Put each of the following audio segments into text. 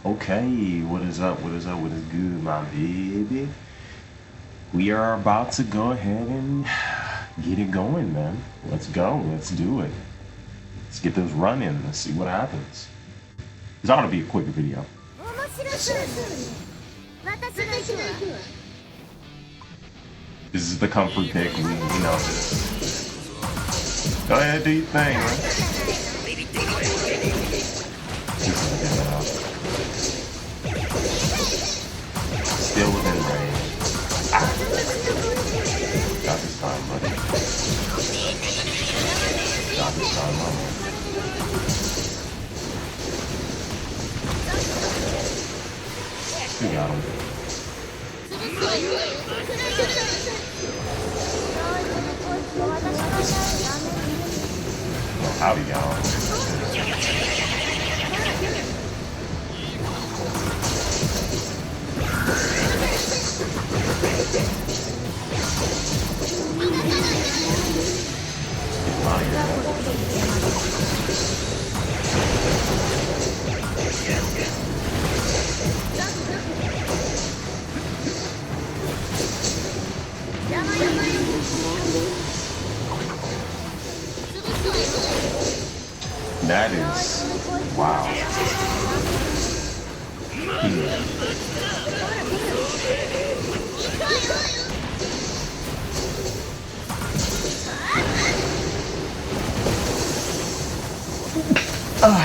Okay, what is up? What is up? What is good, my baby? We are about to go ahead and get it going, man. Let's go. Let's do it. Let's get this running. Let's see what happens. This ought to be a quick video. This is the comfort pick. We know this. Go ahead, do your thing, man. Still within range. Ah. Got this time, buddy. Got this time, buddy. We got him. Oh, howdy, y'all. That is wow.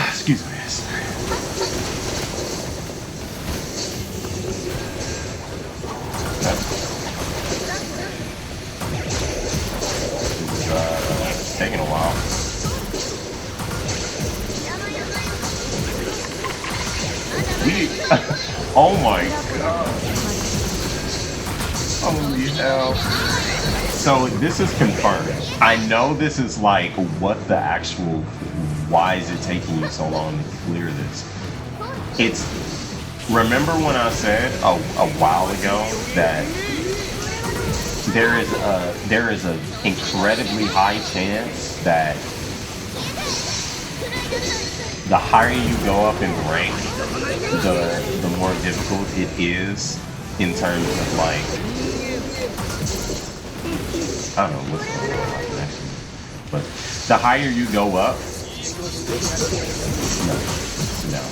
Excuse me. It's taking a while. Oh my god. Holy hell. So this is confirmed. I know this is like, what the actual, why is it taking you so long to clear this? It's, remember when I said a while ago that there is an incredibly high chance that the higher you go up in rank, the more difficult it is in terms of like, I don't know what's going on actually, but the higher you go up, no,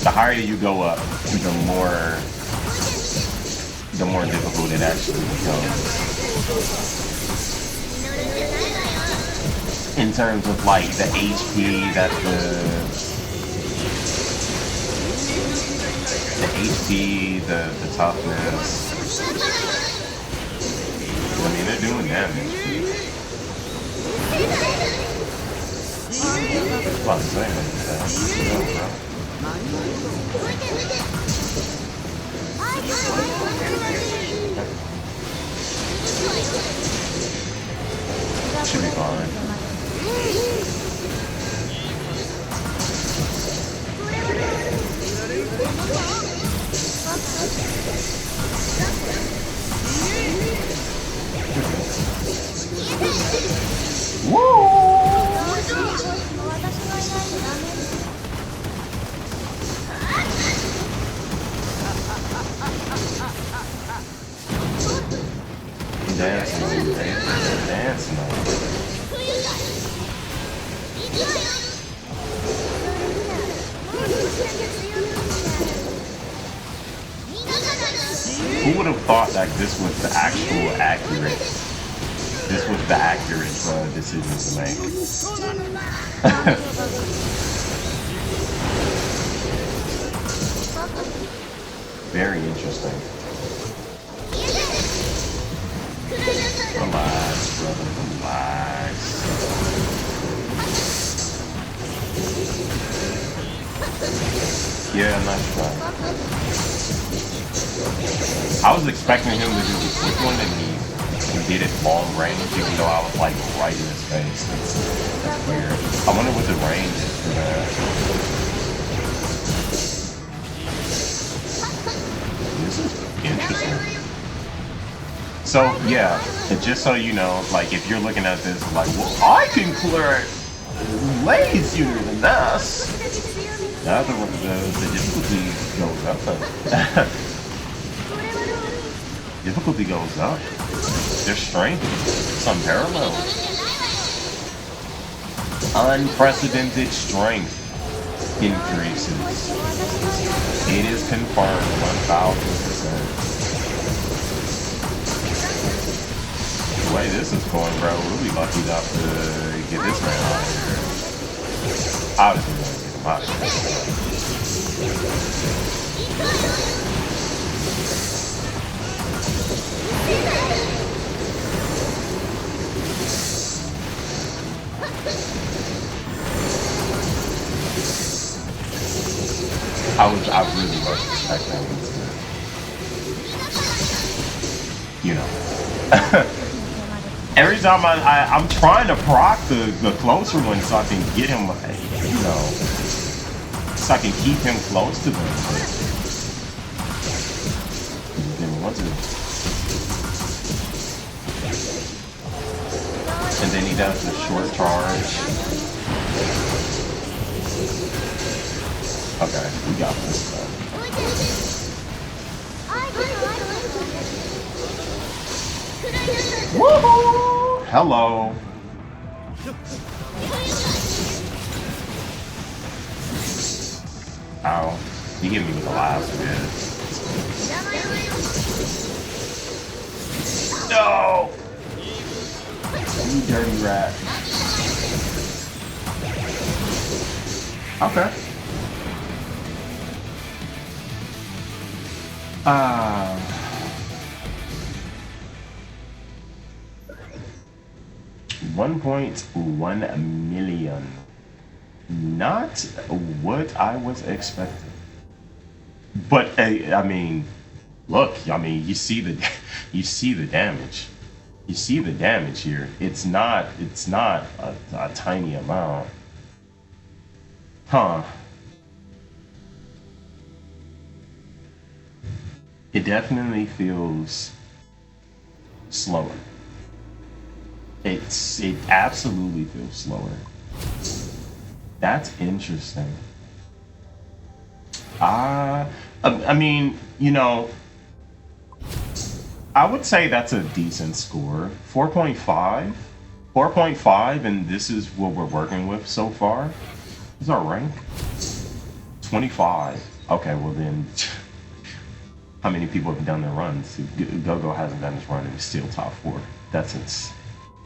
the higher you go up, the more difficult it actually becomes. In terms of like the HP that the toughness. I mean, they're doing damage. About to say that. Should be fine. Woo! Dancing. Who would have thought that this was the actual accurate? This was the accurate decision to make. Very interesting. Relax, brother, relax. Yeah, nice try. I was expecting him to do the quick one and he did it long range, even though I was like right in his face. That's weird. I wonder what the range is for that. This is interesting. So yeah, just so you know, like if you're looking at this like, well, I can clear it way sooner than this. The difficulty goes up. Difficulty goes up. Their strength is unparalleled. Unprecedented strength increases. It is confirmed 1000%. The way this is going, bro, we'll be lucky enough to get this man out of here. Obviously, we're gonna get him out of here. I really wasn't expecting to, you know. Every time I'm trying to proc the closer one so I can get him, you know, so I can keep him close to them. But he didn't want to. And then he does the short charge. Okay, we got this done. Woohoo! Hello. Ow. He hit me with the last bit. No! You dirty rat. Okay. 1.1 million. Not what I was expecting. But I mean, look, I mean, you see the damage. You see the damage here. It's not a tiny amount. Huh. It definitely feels slower. It absolutely feels slower. That's interesting. I mean, you know, I would say that's a decent score. 4.5? 4.5, and this is what we're working with so far? What's our rank? 25. Okay, well then, how many people have done their runs? Go-Go hasn't done his run and he's still top 4. That's insane.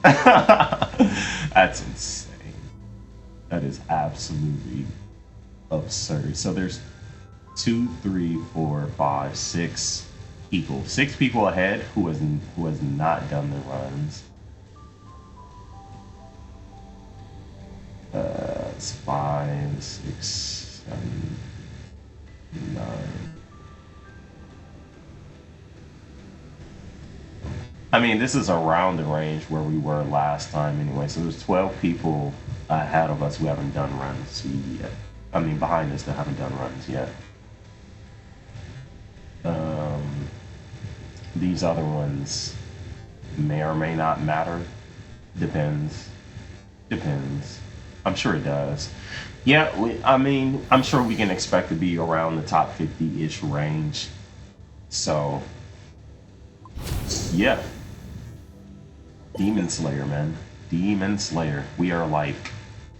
That's insane. That is absolutely absurd. So there's 2, 3, 4, 5, 6 people. 6 people ahead who has not done the runs. It's 5, 6, 7, 9. I mean, this is around the range where we were last time anyway. So there's 12 people ahead of us who haven't done runs yet. I mean, behind us that haven't done runs yet. These other ones may or may not matter. Depends. I'm sure it does. Yeah, I mean, I'm sure we can expect to be around the top 50-ish range. So, yeah. Demon Slayer, man. Demon Slayer. We are like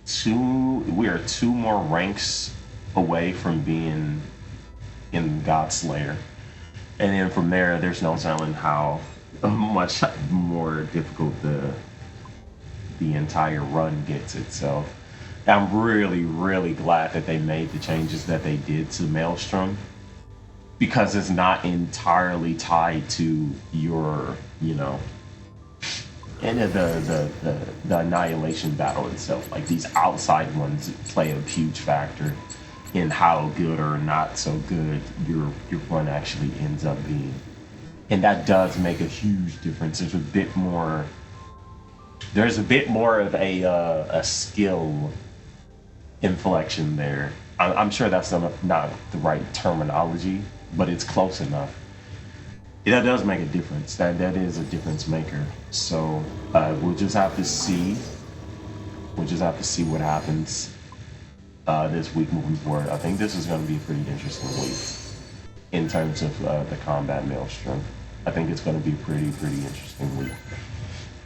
2 more ranks away from being in God Slayer. And then from there, there's no telling how much more difficult the entire run gets itself. I'm really, really glad that they made the changes that they did to Maelstrom, because it's not entirely tied to your, you know, and the annihilation battle itself. Like, these outside ones play a huge factor in how good or not so good your run actually ends up being, and that does make a huge difference. There's a bit more of a skill inflection there. I'm sure that's not the right terminology, but it's close enough. That does make a difference. That is a difference maker. So we'll just have to see. We'll just have to see what happens. this week moving forward. I think this is going to be a pretty interesting week in terms of the combat Maelstrom. I think it's going to be a pretty interesting week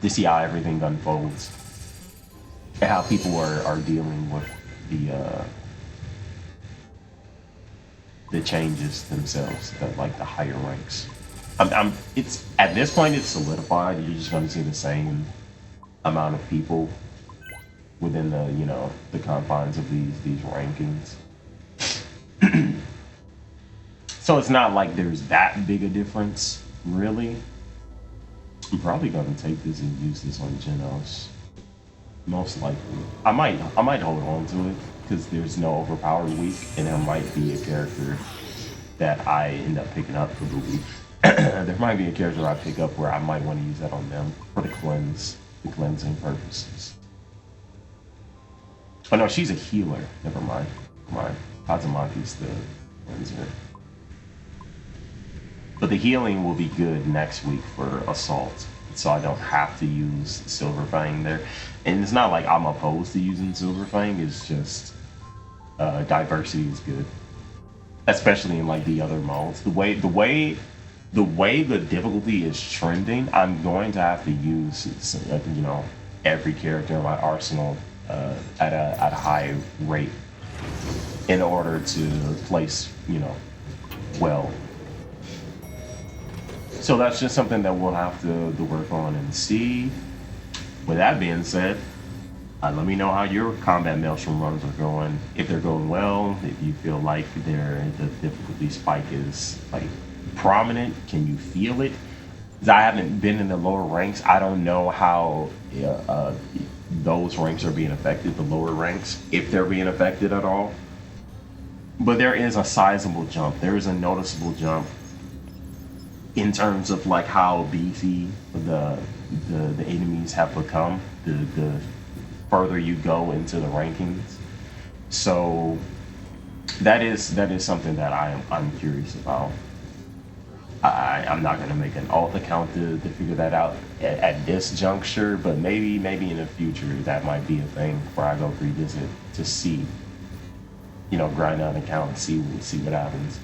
to see how everything unfolds and how people are dealing with the changes themselves, like the higher ranks. It's at this point it's solidified. You're just going to see the same amount of people within the confines of these rankings. So it's not like there's that big a difference, really. I'm probably going to take this and use this on Genos. Most likely. I might hold on to it because there's no overpowered week, and there might be a character that I end up picking up for the week. There might be a character I pick up where I might want to use that on them for the cleansing purposes. Oh no, she's a healer. Never mind. Hazumaki's the cleanser. But the healing will be good next week for Assault, so I don't have to use Silverfang there. And it's not like I'm opposed to using Silverfang, it's just diversity is good. Especially in like the other modes. The way the difficulty is trending, I'm going to have to use every character in my arsenal at a high rate in order to place well. So that's just something that we'll have to work on and see. With that being said, let me know how your combat Maelstrom runs are going. If they're going well, if you feel like the difficulty spike is like prominent, can you feel it? Because I haven't been in the lower ranks. I don't know how those ranks are being affected, the lower ranks, if they're being affected at all. But there is a sizable jump. There is a noticeable jump in terms of like how beefy the enemies have become the further you go into the rankings. So that is something that I'm curious about. I'm not going to make an alt account to figure that out at this juncture, but maybe in the future that might be a thing where I go revisit to see, grind out an account and see what happens.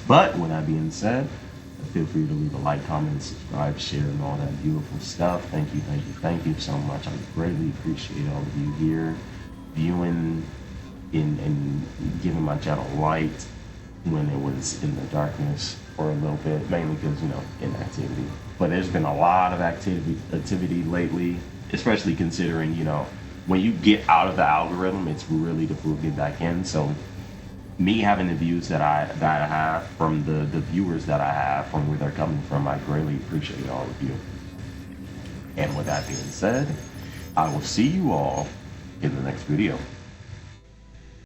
But with that being said, feel free to leave a like, comment, subscribe, share, and all that beautiful stuff. Thank you so much. I greatly appreciate all of you here viewing and giving my channel light when it was in the darkness for a little bit, mainly because inactivity. But there's been a lot of activity lately, especially considering when you get out of the algorithm, it's really difficult to get back in. So me having the views that I have from the viewers that I have, from where they're coming from, I greatly appreciate all of you. And with that being said, I will see you all in the next video.